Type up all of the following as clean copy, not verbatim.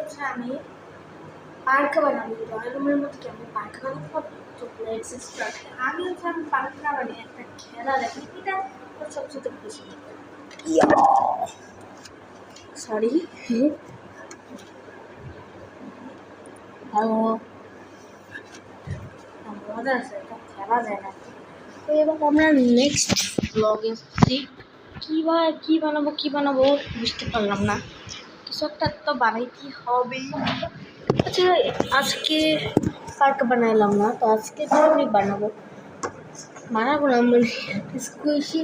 হচ্ছে আমি পার্ক বানাবো, ড্রয়িং রুমের মধ্যে কি আমি পার্ক বানাবো। তো লেটস স্টার্ট। আমি হচ্ছে আমি পার্ক না বানিয়ে একটা খেলা দেখি, এটা সবচেয়ে খুশি। সরি, হ্যালো, মজা আছে, এটা খেলা যায় না। তো এবার আমরা নেক্সট ব্লগে আসছি। কী বানাবো বুঝতে পারলাম না, কিছু একটা তো বানাইতেই হবে। আচ্ছা, আজকে পার্ক বানাইলাম না, তো আজকে আমি বানাবো না মানে স্কুইশি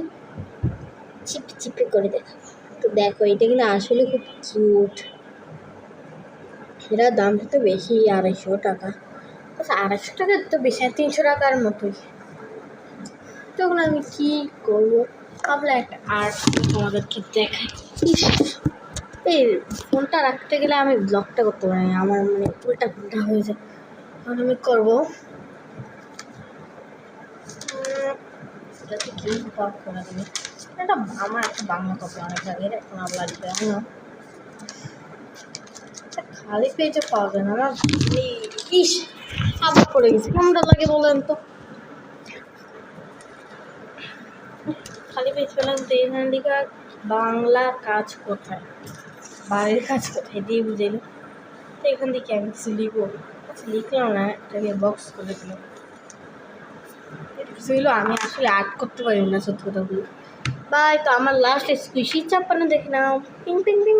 চিপে চিপে করে দেখাবো। তো দেখো, এটা কিন্তু আসলে খুব কিউট। এটার দামটা তো বেশি, 250 টাকা। আচ্ছা, 250 টাকা তো বেশি, 300 টাকার মতোই। তখন আমি কি করবো ভাবলাম একটা আর্ট তোমাদেরকে দেখাই। এই ফোনটা রাখতে গেলে আমি ব্লগটা করতে পারি না, আমার মানে উল্টা পুল্টা হয়ে যায়। তখন আমি করবো কি ব্লগ করে দেবে। এটা আমার একটা বাংলা কপি অনেক আগে, এখন আর লাগবে না। খালি পেজে পাওয়া যায় না আমার। ইস, আবার পড়ে গেছে, কেমনটা লাগে বলেন তো। খালি পেজ পেলাম তো এখান থেকে। বাংলা কাজ কোথায়, বাড়ির কাজ কোথায় দিয়ে বুঝাইল। তো এখান থেকে আমি কিছু লিখবো। আচ্ছা, লিখলাম না, এটাকে বক্স করে দিলাম। কিছু হলো, আমি আসলে আর্ট করতে পারি না, সত্যি কথা বলি। বাই। তো আমার লাস্ট স্কুইশি চাপানো দেখে নাও। Ping ping ping.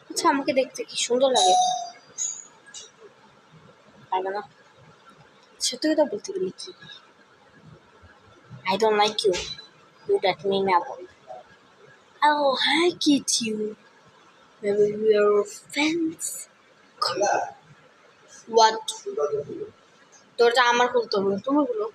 আচ্ছা, আমাকে দেখতে কি সুন্দর লাগে, লাগে না? সত্যি কথা বলতে গেলে কি, I don't like you. You let me never. Oh, hi, kid you. Maybe we are friends. What? দরজা আমার খুলতে হবে, তুমি বলো।